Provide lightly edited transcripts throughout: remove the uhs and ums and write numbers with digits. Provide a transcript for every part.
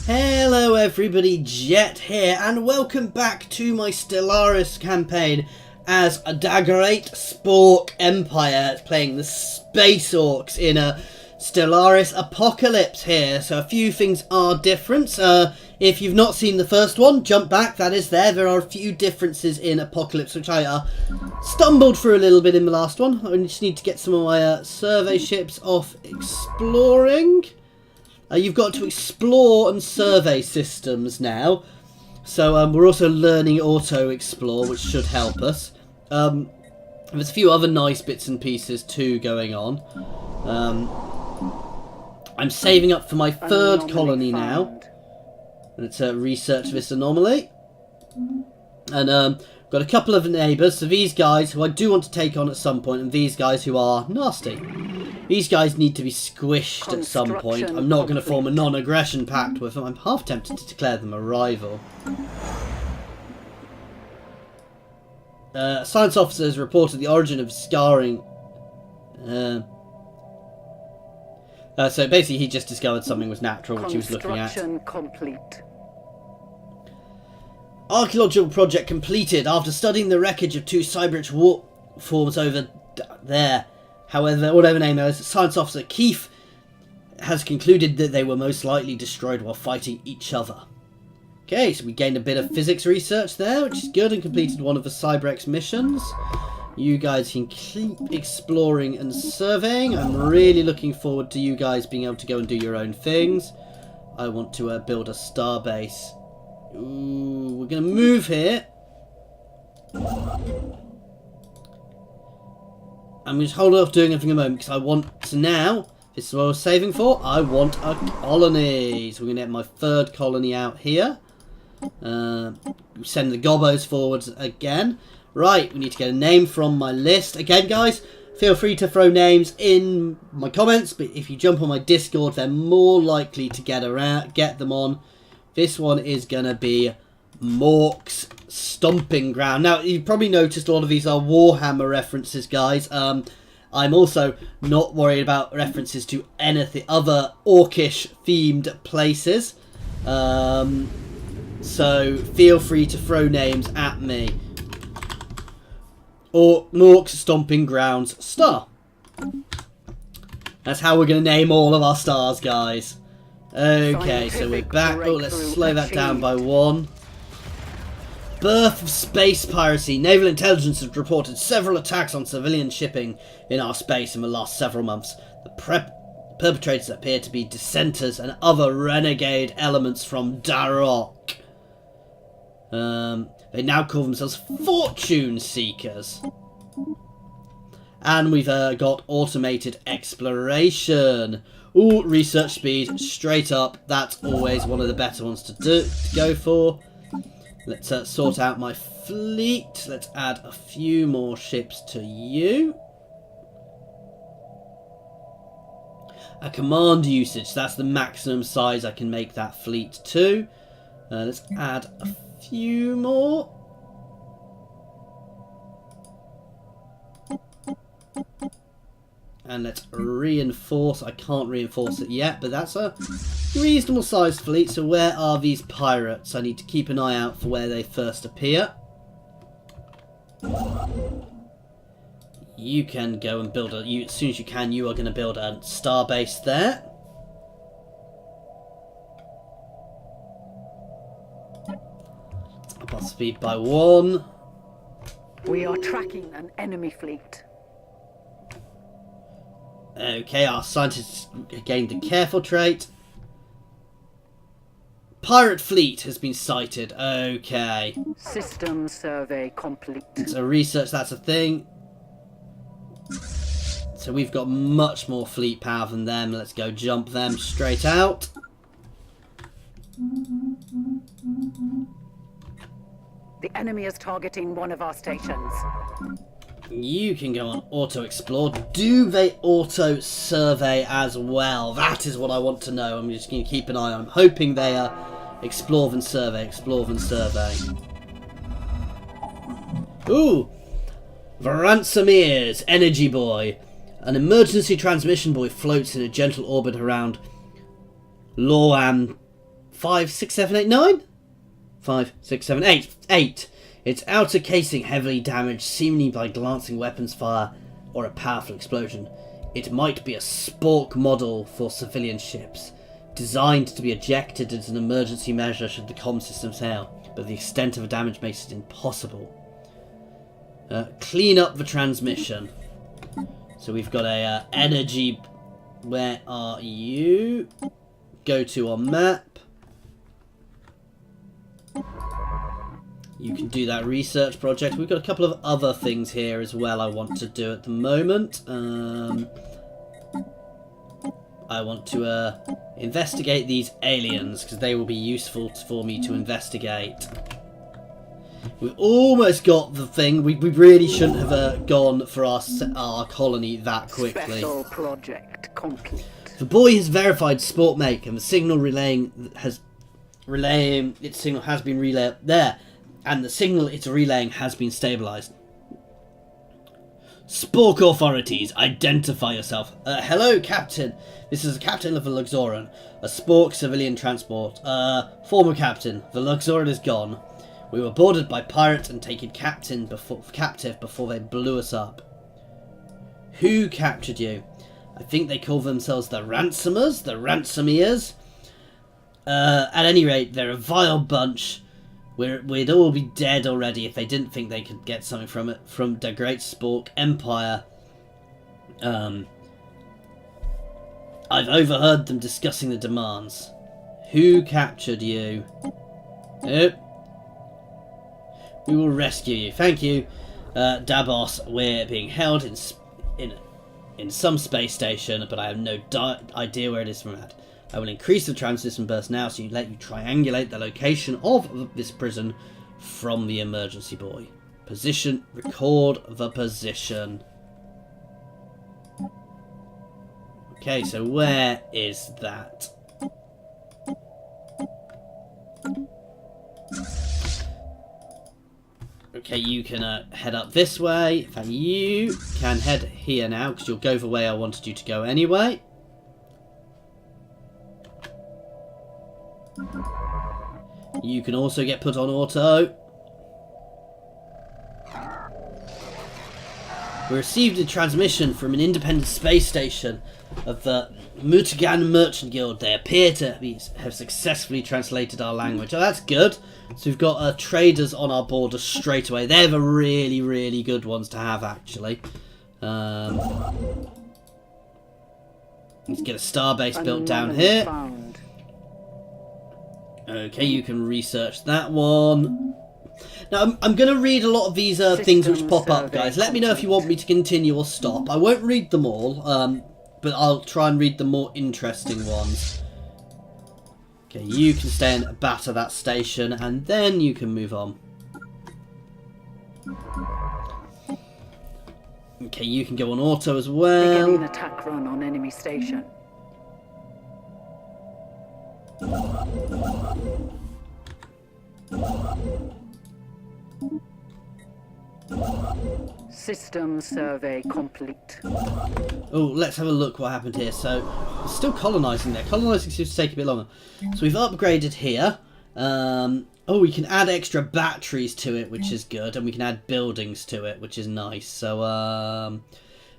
Hello everybody, Jet here, and welcome back to my Stellaris campaign as a great Spork Empire playing the Space Orcs in a Stellaris Apocalypse here. So a few things are different. If you've not seen the first one, jump back, that is there. There are a few differences in Apocalypse which I stumbled through a little bit in the last one. I just need to get some of my survey ships off exploring. You've got to explore and survey systems now. So we're also learning auto-explore, which should help us. There's a few other nice bits and pieces too going on. I'm saving up for my third colony now. Let's research this anomaly. And got a couple of neighbours. So these guys who I do want to take on at some point, and these guys who are nasty. These guys need to be squished at some point. I'm not going to form a non-aggression pact with them. I'm half tempted to declare them a rival. Science officer has reported the origin of scarring. So basically he just discovered something was natural, which he was looking at. Construction complete. Archaeological project completed after studying the wreckage of two Cybridge war forms over there. However, whatever name it is, Science Officer Keith has concluded that they were most likely destroyed while fighting each other. Okay, so we gained a bit of physics research there, which is good, and completed one of the Cybrex missions. You guys can keep exploring and surveying. I'm really looking forward to you guys being able to go and do your own things. I want to build a star base. Ooh, we're going to move here. I'm going to hold off doing anything a moment because I want to now, this is what I was saving for, I want a colony. So we're going to get my third colony out here. Send the gobos forwards again. Right, we need to get a name from my list. Again, guys, feel free to throw names in my comments, but if you jump on my Discord, they're more likely to get them on. This one is going to be Orcs Stomping Ground. Now, you've probably noticed a lot of these are Warhammer references, guys. I'm also not worried about references to anything other Orcish themed places. So feel free to throw names at me. Or Orcs Stomping Grounds Star. That's how we're going to name all of our stars, guys. Okay, so we're back. Oh, let's slow that down by one. Birth of space piracy. Naval intelligence has reported several attacks on civilian shipping in our space in the last several months. The perpetrators appear to be dissenters and other renegade elements from Darok. They now call themselves fortune seekers. And we've got automated exploration. Ooh, research speed, straight up. That's always one of the better ones to go for. Let's sort out my fleet. Let's add a few more ships to you. A command usage. That's the maximum size I can make that fleet to. Let's add a few more. And let's reinforce. I can't reinforce it yet, but that's a reasonable sized fleet. So where are these pirates? I need to keep an eye out for where they first appear. You can go and build as soon as you can, you are going to build a star base there. Up our speed by one. We are tracking an enemy fleet. Okay, our scientists gained the careful trait. Pirate fleet has been sighted. Okay. System survey complete. So research, that's a thing. So we've got much more fleet power than them. Let's go jump them straight out. The enemy is targeting one of our stations. You can go on auto-explore. Do they auto-survey as well? That is what I want to know. I'm just going to keep an eye on. I'm hoping they explore and survey, explore and survey. Ooh! The Ransomeers, Energy Boy. An emergency transmission buoy floats in a gentle orbit around Loam 5, 6, 7, 8, 9? 5, 6, 7, 8. 8. Its outer casing heavily damaged, seemingly by glancing weapons fire or a powerful explosion. It might be a Spork model for civilian ships, designed to be ejected as an emergency measure should the comm system fail, but the extent of the damage makes it impossible. Clean up the transmission. So we've got a energy. Where are you? Go to our map. You can do that research project. We've got a couple of other things here as well I want to do at the moment. I want to investigate these aliens because they will be useful for me to investigate. We've almost got the thing. We really shouldn't have gone for our colony that quickly. Special project complete. The boy has verified Sport Make, and the signal its signal has been relayed there, and the signal it's relaying has been stabilised. Spork authorities, identify yourself. Hello, Captain. This is the captain of the Luxoran, a Spork civilian transport. Former captain. The Luxoran is gone. We were boarded by pirates and taken captive before they blew us up. Who captured you? I think they call themselves the Ransomers, the Ransomeers. At any rate, they're a vile bunch. We'd all be dead already if they didn't think they could get something from it, from the Great Spork Empire. I've overheard them discussing the demands. Who captured you? Nope. We will rescue you. Thank you, Davos. We're being held in some space station, but I have no idea where it is from at. I will increase the transmission burst now, so let you triangulate the location of this prison from the emergency buoy. Position. Record the position. Okay, so where is that? Okay, you can head up this way. In fact, you can head here now, because you'll go the way I wanted you to go anyway. You can also get put on auto. We received a transmission from an independent space station of the Mutagan Merchant Guild. They appear to have successfully translated our language. Oh, that's good. So we've got traders on our border straight away. They're the really, really good ones to have, actually. Let's get a starbase built down here. Found. Okay, you can research that one. Now, I'm going to read a lot of these things which pop up, guys. Let me know if you want me to continue or stop. I won't read them all, but I'll try and read the more interesting ones. Okay, you can stay and batter that station, and then you can move on. Okay, you can go on auto as well. Beginning attack run on enemy station. System survey complete. Oh, let's have a look what happened here. So, it's still colonising there. Colonising seems to take a bit longer. So we've upgraded here. Oh, we can add extra batteries to it, which is good. And we can add buildings to it, which is nice. So,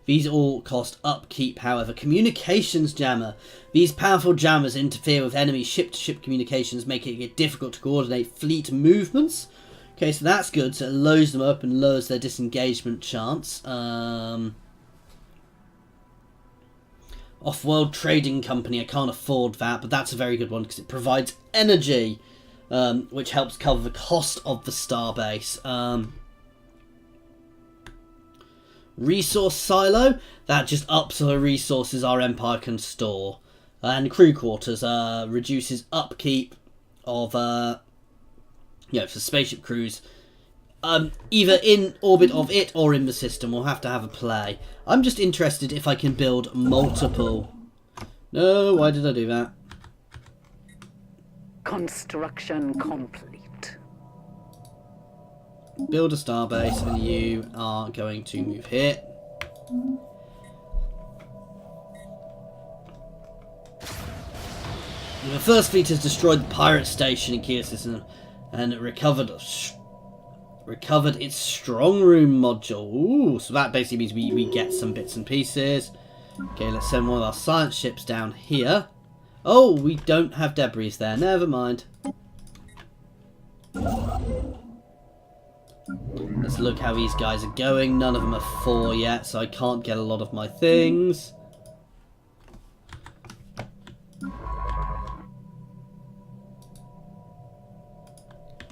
these all cost upkeep, however. Communications jammer. These powerful jammers interfere with enemy ship-to-ship communications, making it difficult to coordinate fleet movements. Okay, so that's good. So it loads them up and lowers their disengagement chance. Off-world trading company. I can't afford that, but that's a very good one because it provides energy, which helps cover the cost of the starbase. Resource silo. That just ups the resources our empire can store. And crew quarters reduces upkeep of for spaceship crews, either in orbit of it or in the system. We'll have to have a play. I'm just interested if I can build multiple. No, why did I do that? Construction complete. Build a starbase, and you are going to move here. The first fleet has destroyed the pirate station in Kyrgyzstan and recovered its strong room module. Ooh, so that basically means we get some bits and pieces. Okay, let's send one of our science ships down here. Oh, we don't have debris there. Never mind. Let's look how these guys are going. None of them are 4 yet, so I can't get a lot of my things.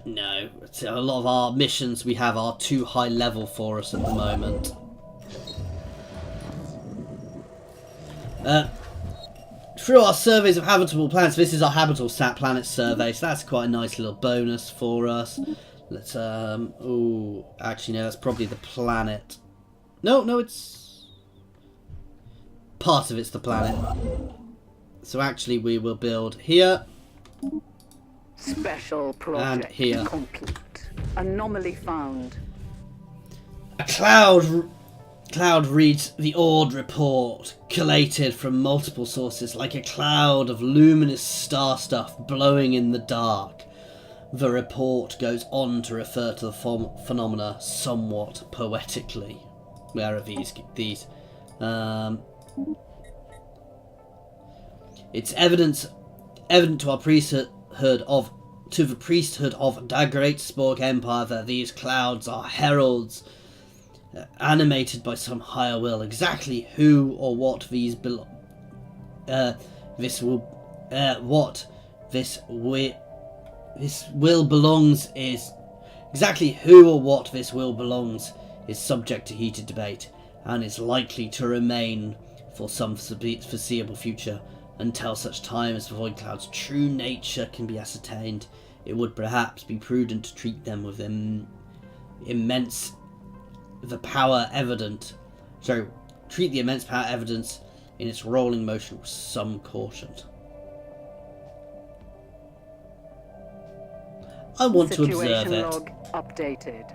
No, a lot of our missions we have are too high level for us at the moment. Through our surveys of habitable planets, this is our habitable planet survey, so that's quite a nice little bonus for us. Let's, oh, actually no, that's probably the planet. No, it's... part of it's the planet. So actually we will build here. Special project and here. Complete. Anomaly found. A cloud reads the Ord report, collated from multiple sources, like a cloud of luminous star stuff blowing in the dark. The report goes on to refer to the phenomena somewhat poetically. Where are these? It's evident to our priesthood to the priesthood of the Great Spork Empire that these clouds are heralds animated by some higher will. Exactly who or what this will belongs is subject to heated debate and is likely to remain for some foreseeable future. Until such time as the void cloud's true nature can be ascertained, it would perhaps be prudent to treat them with treat the immense power evidence in its rolling motion with some caution. I want to observe it. Log updated.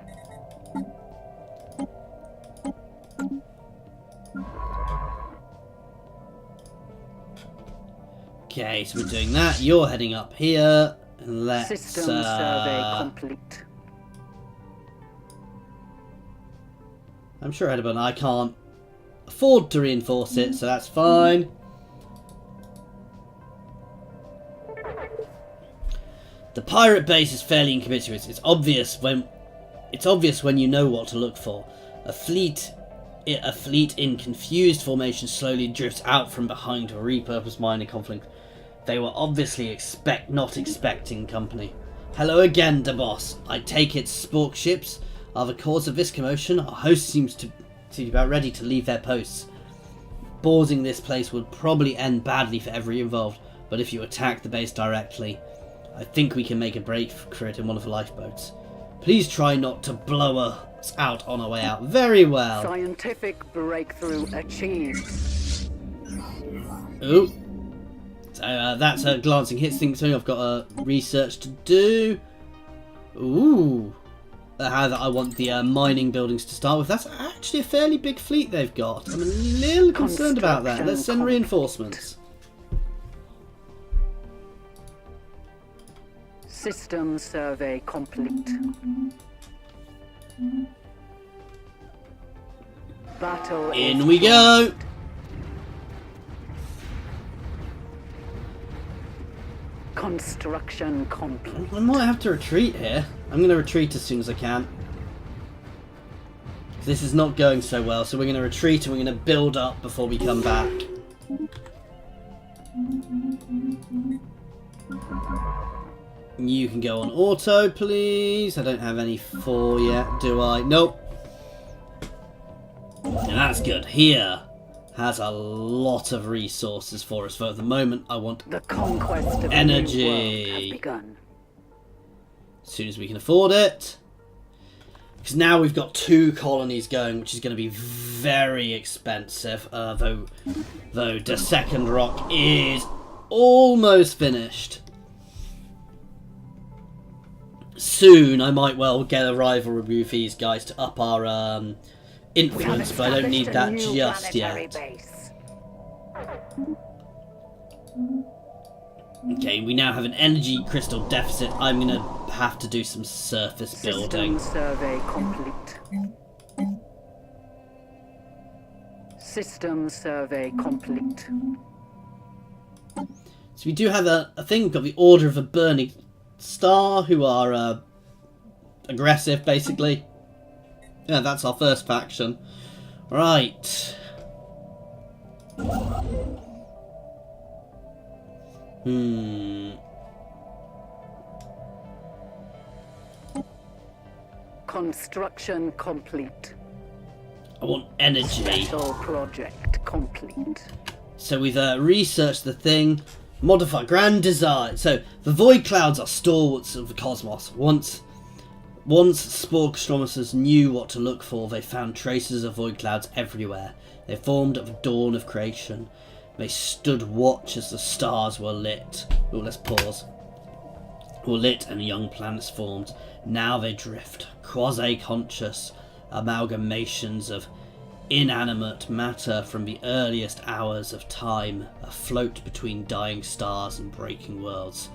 Okay, so we're doing that. You're heading up here. And let's... System survey complete. I'm sure I had a button. I can't afford to reinforce it, so that's fine. The pirate base is fairly inconspicuous. It's obvious when you know what to look for. A fleet in confused formation slowly drifts out from behind a repurposed mining conflict. They were obviously not expecting company. Hello again, da boss. I take it Spork ships are the cause of this commotion. Our host seems to be about ready to leave their posts. Boarding this place would probably end badly for every involved, but if you attack the base directly, I think we can make a break for it in one of the lifeboats. Please try not to blow us out on our way out. Very well. Scientific breakthrough achieved. Ooh. So that's a glancing hits thing. So I've got a research to do. Ooh. How that I want the mining buildings to start with. That's actually a fairly big fleet they've got. I'm a little concerned about that. Let's send reinforcements. System survey complete. Battle In we go. Construction complete. I might have to retreat here. I'm going to retreat as soon as I can. This is not going so well, so we're going to retreat and we're going to build up before we come back. You can go on auto, please. I don't have any 4 yet, do I? Nope. And that's good. Here has a lot of resources for us, but at the moment I want the conquest of energy. A new world has begun. As soon as we can afford it. Because now we've got 2 colonies going, which is going to be very expensive. Though the second rock is almost finished. Soon I might well get a rivalry with these guys to up our influence, but I don't need that just yet. Base. Okay, we now have an energy crystal deficit. I'm going to have to do some surface building. System survey complete. System survey complete. So we do have a thing. We've got the Order of a Burning Star, who are aggressive, basically. Yeah, that's our first faction. Right. Construction complete. I want energy. Special project complete. So we've researched the thing. Modify grand design. So the void clouds are stalwarts of the cosmos. Once Sporks knew what to look for, they found traces of void clouds everywhere. They formed at the dawn of creation. They stood watch as the stars were lit. Oh, let's pause. Were lit and young planets formed. Now they drift, quasi-conscious amalgamations of inanimate matter from the earliest hours of time, afloat between dying stars and breaking worlds.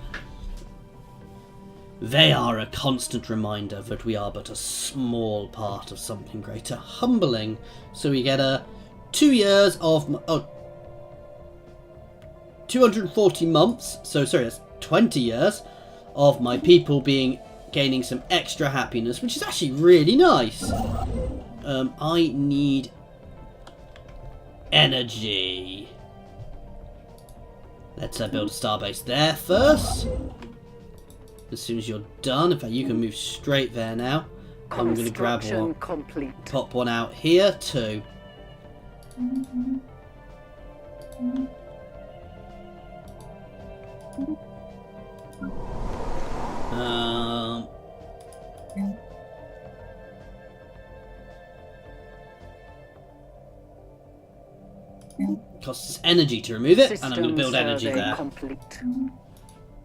They are a constant reminder that we are but a small part of something greater. Humbling. So we get 2 years of... 240 months. So, sorry, that's 20 years of my people gaining some extra happiness, which is actually really nice. I need energy. Let's build a starbase there first. As soon as you're done, in fact, you can move straight there now. I'm going to grab one, complete. pop one out here too. Costs us energy to remove it, and I'm going to build energy there. Complete.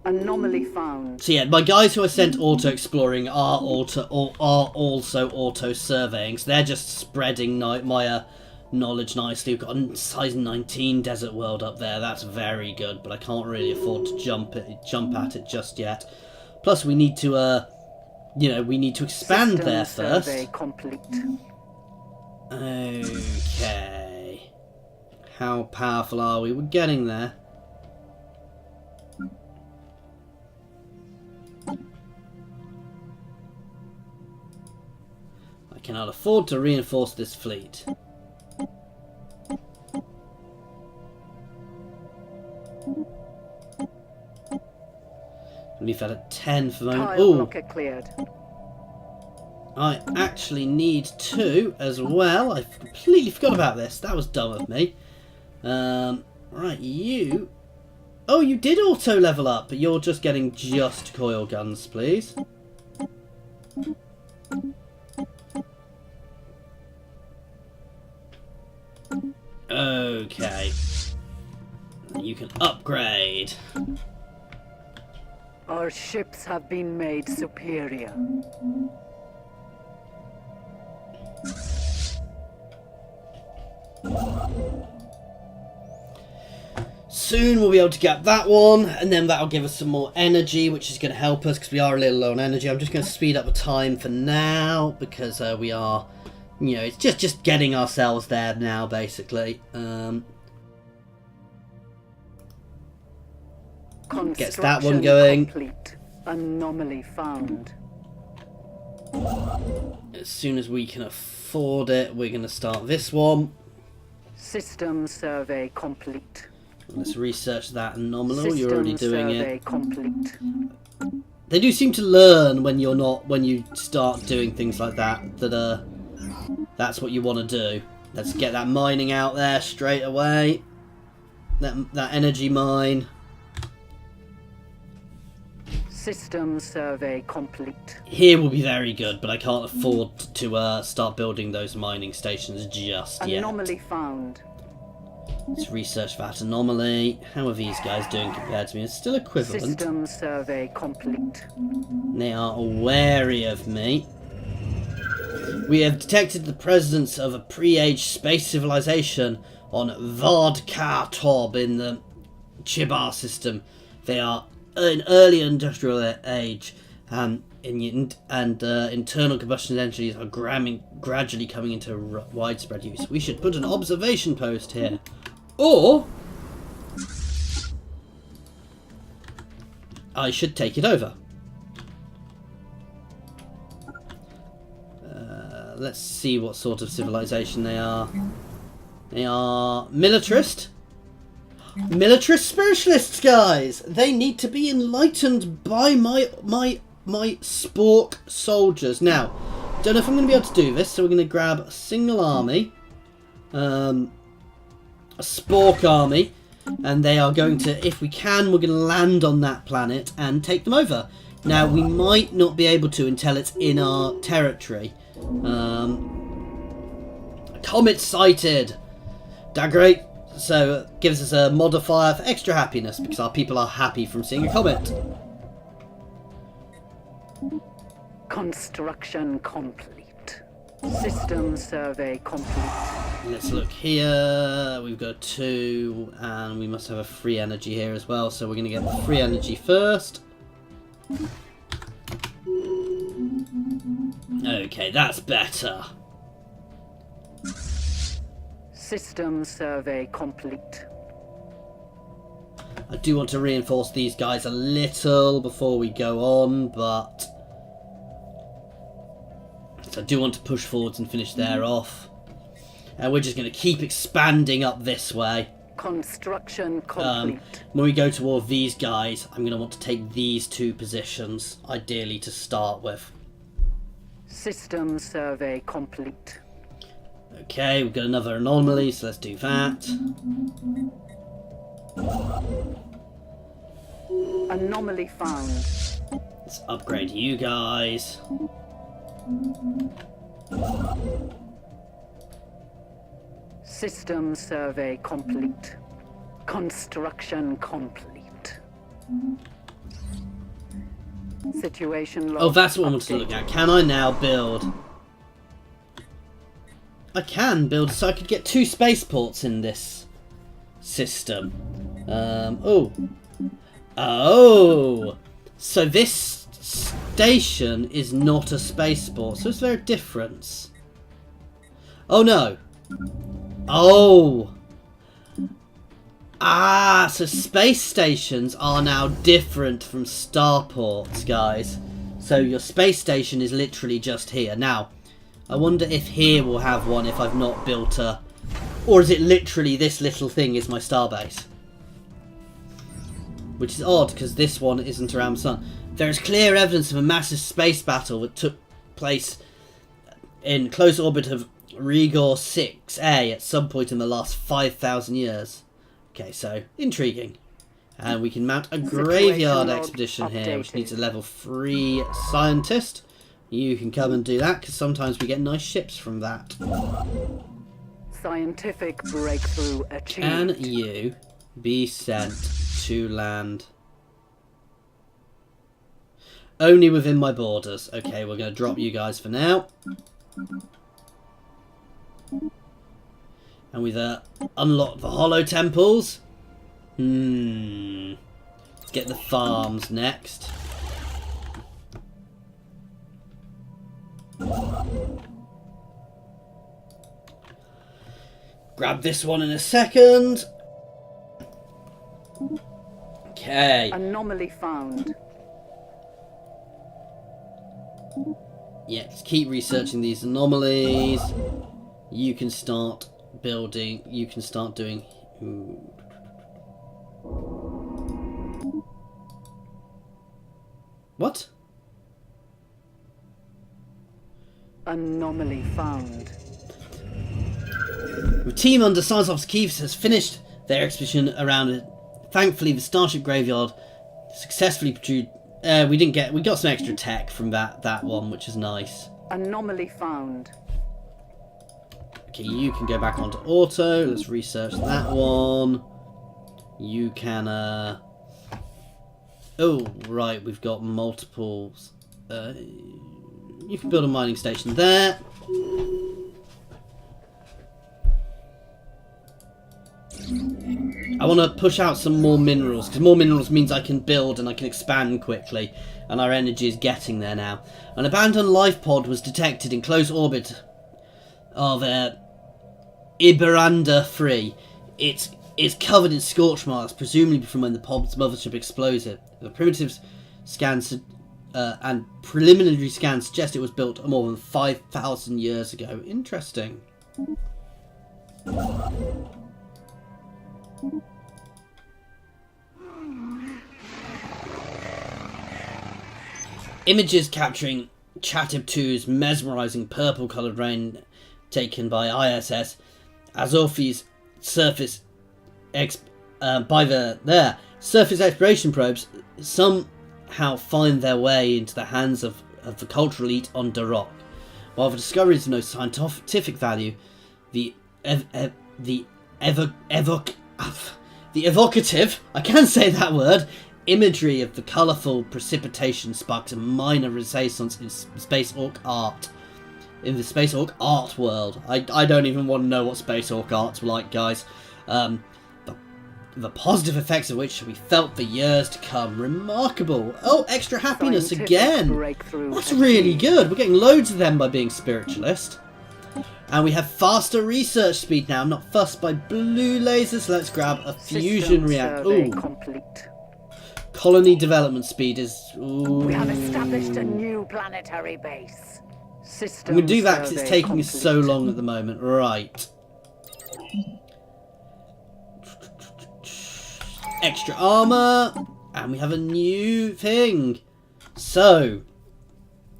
Anomaly found. So yeah, my guys who are sent auto-exploring are also auto-surveying, so they're just spreading my knowledge nicely. We've got a size 19 desert world up there. That's very good, but I can't really afford to jump at it just yet. Plus, we need to, we need to expand System there first. survey complete. Okay. How powerful are we? We're getting there. I cannot afford to reinforce this fleet. We've had a 10 for the moment. Tile rocket cleared. I actually need 2 as well. I completely forgot about this. That was dumb of me. Right, you... Oh, you did auto level up, but you're just getting just coil guns, please. Okay. You can upgrade. Our ships have been made superior. Soon we'll be able to get that one, and then that'll give us some more energy, which is going to help us because we are a little low on energy. I'm just going to speed up the time for now because we are, it's just getting ourselves there now, basically. Gets that one going. Complete. Anomaly found. As soon as we can afford it, we're going to start this one. System survey complete. Let's research that anomaly. System You're already doing survey it. Complete. They do seem to learn when you start doing things like that. That's what you want to do. Let's get that mining out there straight away. That energy mine. System survey complete. Here will be very good, but I can't afford to start building those mining stations just yet. Anomaly found. Let's research that anomaly. How are these guys doing compared to me? It's still equivalent. System survey complete. They are wary of me. We have detected the presence of a pre-age space civilization on Vodka-Tob in the Chibar system. They are an early industrial age, internal combustion engines are gradually coming into widespread use. We should put an observation post here. Or I should take it over. Let's see what sort of civilization they are. They are militarist. Militarist spiritualists, guys. They need to be enlightened by my Spork soldiers. Now, don't know if I'm going to be able to do this, so we're going to grab a single army, a Spork army, and they are going to, if we can, we're going to land on that planet and take them over. Now, we might not be able to until it's in our territory. Comet sighted. Great. So it gives us a modifier for extra happiness because our people are happy from seeing a comet. Construction complete. System survey complete. Let's look here. We've got 2 and we must have a free energy here as well. So we're going to get the free energy first. Okay, that's better. System survey complete. I do want to reinforce these guys a little before we go on, but so I do want to push forwards and finish there off. And we're just going to keep expanding up this way. Construction complete. When we go toward these guys, I'm going to want to take these 2 positions, ideally to start with. System survey complete. Okay, we've got another anomaly, so let's do that. Anomaly found. Let's upgrade you guys. System survey complete. Construction complete. Situation log. Oh, that's what I want to look at. Can I now build? I can build, so I could get 2 spaceports in this system. Oh, so this station is not a spaceport. So is there a difference? Oh no. Oh. So space stations are now different from starports, guys. So your space station is literally just here. Now, I wonder if here we'll have one if I've not built a... Or is it literally this little thing is my starbase? Which is odd, because this one isn't around the sun. There is clear evidence of a massive space battle that took place in close orbit of Rigor 6A at some point in the last 5,000 years. Okay, so, intriguing. And we can mount a graveyard expedition here, which needs a level 3 scientist. You can come and do that, because sometimes we get nice ships from that. Scientific breakthrough achieved. Can you be sent to land? Only within my borders. Okay, we're going to drop you guys for now. And we've unlocked the hollow temples. Let's get the farms next. Grab this one in a second. Okay. Anomaly found. Yeah, let's keep researching these anomalies. You can start building. You can start doing... What? Anomaly found. The team under Science Keeves has finished their expedition around it. Thankfully, the Starship Graveyard successfully produced... we got some extra tech from that one, which is nice. Anomaly found. Okay, you can go back onto auto. Let's research that one. You can... Oh, right, we've got multiples. You can build a mining station there. I want to push out some more minerals, because more minerals means I can build and I can expand quickly, and our energy is getting there now. An abandoned life pod was detected in close orbit of Iberanda 3. It's covered in scorch marks, presumably from when the pod's mothership exploded. The primitive scans and preliminary scans suggest it was built more than 5,000 years ago. Interesting. Images capturing Chatib 2's mesmerising purple-coloured rain taken by ISS Azorfi's surface surface exploration probes somehow find their way into the hands of the cultural elite on Darok. While the discovery is of no scientific value, the evocative, I can say that word, imagery of the colourful precipitation sparks a minor renaissance in Space Orc art. In the Space Orc art world. I don't even want to know what Space Orc art's like, guys. The positive effects of which shall be felt for years to come. Remarkable. Oh, extra happiness again. That's really good. We're getting loads of them by being Spiritualist. And we have faster research speed now. I'm not fussed by blue lasers. Let's grab a fusion reactor. Ooh. Complete. Colony development speed is... Ooh. We have established a new planetary base. I'm going to do that because it's taking us so long at the moment. Right. Extra armour. And we have a new thing. So.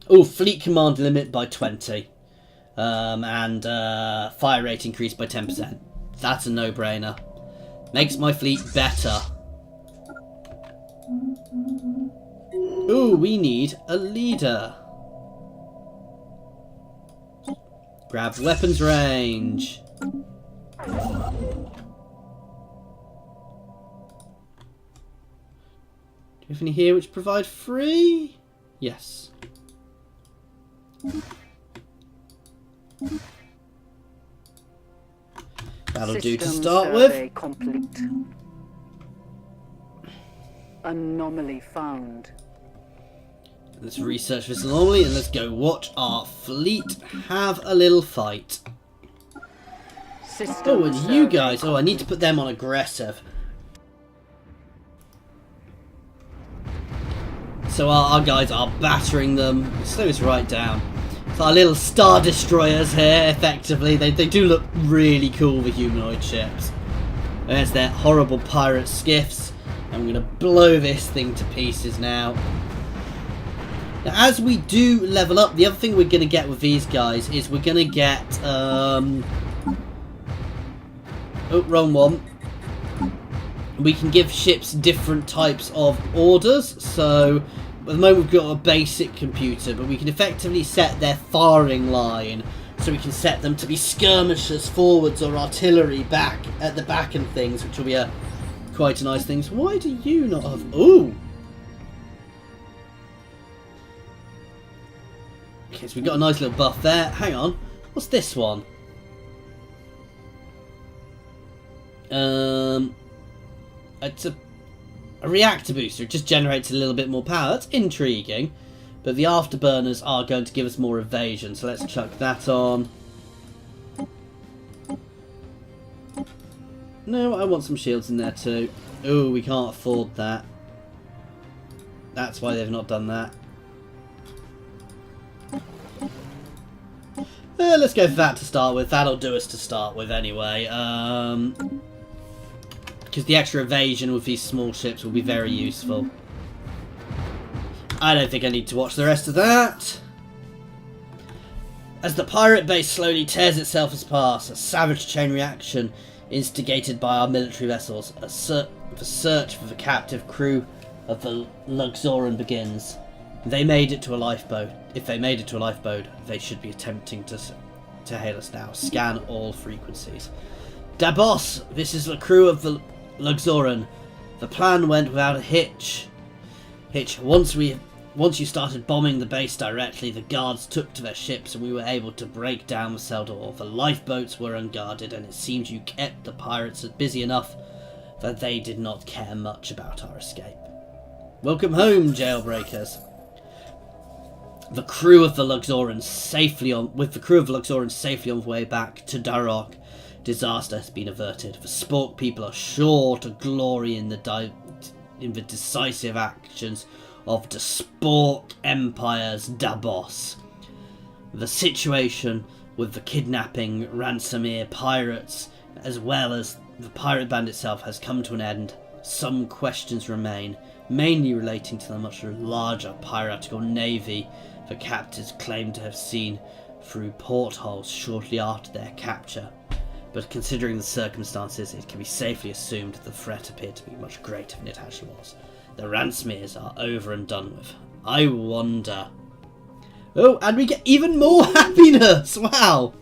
Oh, fleet command limit by 20. And fire rate increased by 10%. That's a no-brainer. Makes my fleet better. Ooh, we need a leader. Grab weapons range. Do you have any here which provide free? Yes. That'll do to start with. Complete. Anomaly found. Let's research this anomaly and let's go watch our fleet have a little fight. Oh, and you guys. Oh, I need to put them on aggressive. So our guys are battering them. Slow this right down. So our little star destroyers here, effectively. They do look really cool, the humanoid ships. There's their horrible pirate skiffs. I'm going to blow this thing to pieces now. Now, as we do level up, the other thing we're going to get with these guys is we're going to get... Oh, wrong one. We can give ships different types of orders. So, at the moment we've got a basic computer, but we can effectively set their firing line. So we can set them to be skirmishers forwards or artillery back at the back and things, which will be quite a nice thing. So why do you not have... Ooh! Okay, so we've got a nice little buff there. Hang on. What's this one? It's a reactor booster. It just generates a little bit more power. That's intriguing. But the afterburners are going to give us more evasion. So let's chuck that on. No, I want some shields in there too. Oh, we can't afford that. That's why they've not done that. Let's go for that to start with. That'll do us to start with anyway. Because the extra evasion with these small ships will be very useful. I don't think I need to watch the rest of that. As the pirate base slowly tears itself apart, a savage chain reaction instigated by our military vessels. The search for the captive crew of the Luxoran begins. They made it to a lifeboat. If they made it to a lifeboat, they should be attempting to hail us now. Scan all frequencies. Da boss, this is the crew of the Luxoran. The plan went without a hitch. Once you started bombing the base directly, the guards took to their ships and we were able to break down the cell door. The lifeboats were unguarded and it seems you kept the pirates busy enough that they did not care much about our escape. Welcome home, jailbreakers. The crew of the Luxorans safely on the way back to Darok, disaster has been averted. The Spork people are sure to glory in the decisive actions of the Spork Empire's Dabos. The situation with the kidnapping Ransomir pirates, as well as the pirate band itself, has come to an end. Some questions remain, mainly relating to the much larger piratical navy the captors claim to have seen through portholes shortly after their capture. But considering the circumstances, it can be safely assumed that the threat appeared to be much greater than it actually was. The Ransomers are over and done with. I wonder... Oh, and we get even more happiness! Wow!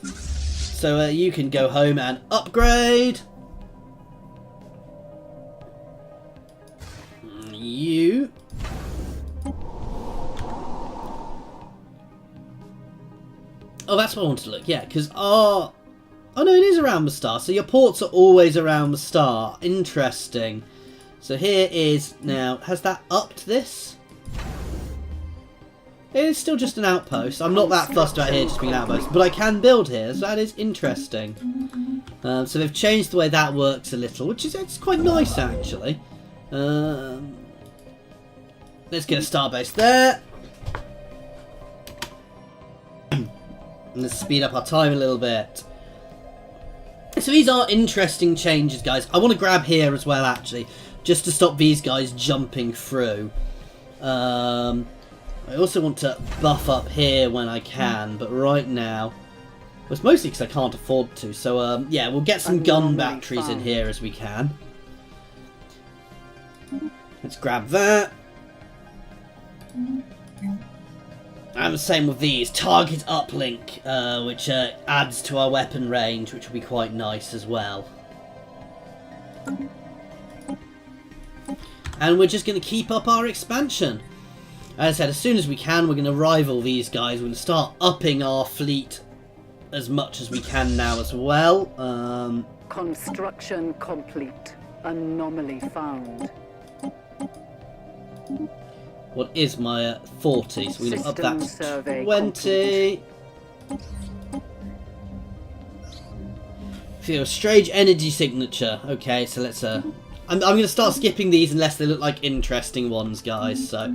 So you can go home and upgrade. You... Oh, that's what I wanted to look. Yeah, because our... Oh no, it is around the star. So your ports are always around the star. Interesting. So here is now... Has that upped this? It is still just an outpost. I'm not that fussed about here just being an outpost. But I can build here, so that is interesting. So they've changed the way that works a little, which is it's quite nice actually. Let's get a star base there. Let's speed up our time a little bit. So these are interesting changes, guys. I want to grab here as well, actually, just to stop these guys jumping through. I also want to buff up here when I can, but right now... Well, it's mostly because I can't afford to. So, yeah, we'll get some gun batteries in here as we can. Let's grab that. And the same with these. Target uplink, which adds to our weapon range, which will be quite nice as well. And we're just going to keep up our expansion. As I said, as soon as we can, we're going to rival these guys. We're going to start upping our fleet as much as we can now as well. Construction complete. Anomaly found. What is my 40? So we're going to up that to 20. Complete. Feel strange energy signature. Okay, so let's... I'm going to start skipping these unless they look like interesting ones, guys. So...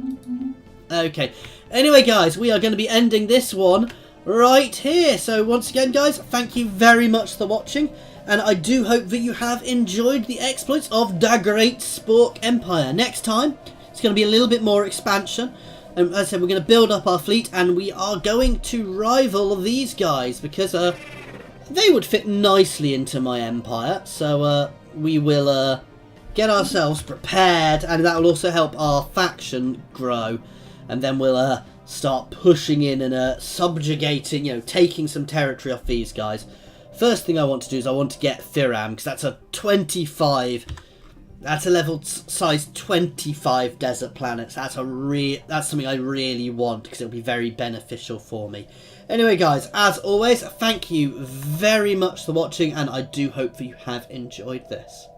Okay. Anyway, guys, we are going to be ending this one right here. So once again, guys, thank you very much for watching. And I do hope that you have enjoyed the exploits of the Great Spork Empire. Next time, it's going to be a little bit more expansion. And as I said, we're going to build up our fleet. And we are going to rival these guys. Because they would fit nicely into my empire. So we will get ourselves prepared. And that will also help our faction grow. And then we'll start pushing in and subjugating, taking some territory off these guys. First thing I want to do is I want to get Thiram, because that's a 25. That's a level size 25 desert planets. That's something I really want, because it'll be very beneficial for me. Anyway, guys, as always, thank you very much for watching, and I do hope that you have enjoyed this.